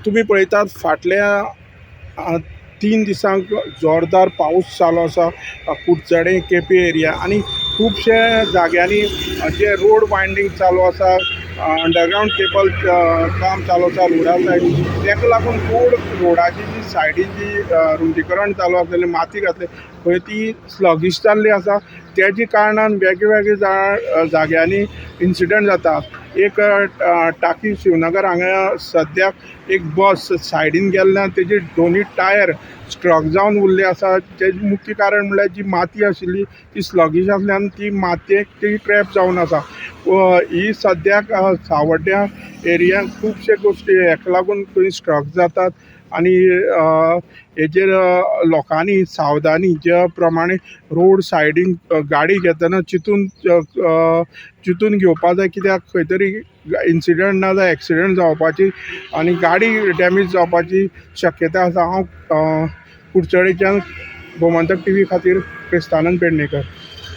तुम्ही पळयतात फाटल्या 3 दिसांक जोरदार पाऊस चालू आसा कुडचडे केपी एरिया आनी खुबशे जाग्यांनी जे रोड वायंडींग चालू आसा अंडरग्रावंड केबल काम चालू आसा रोडा सायडीन ताका लागून रोडाची जी सायडीन जी रुंदीकरण चालू आसलेलें माती घातली खंय ती स्लगिश जाल्ली आसा तेजे कारणान वेगवेगळ्या जाग्यांनी इन्सिडंट जाता। एक टाकी शिवनगर हांगा सद्याक एक बस सायडीन गेल्ल्यान तेजे दोनूय टायर स्ट्रक जावन उरले आसा। तेजें मुख्य कारण म्हणल्यार जी माती आशिल्ली ती स्लगिश आसल्यान ती मातयेक ती ट्रॅप जावन आसा। ही सद्याक सावड्ड्या एरियान खुबशे गोश्टी हेका लागून थंय स्ट्रक जातात आनी हेजेर लोकांनी सावधानी ज्या प्रमाणे रोड सायडीन गाडी घेतना चिंतून घेवपा जाय, कित्याक खंय तरी इन्सिडंट ना जाल्यार एक्सिडंट जावपाची आनी गाडी डॅमेज जावपाची शक्यता आसा। हांव कुडचडेच्यान गोमंतक TV खातीर क्रिस्तानंद पेडणेकर।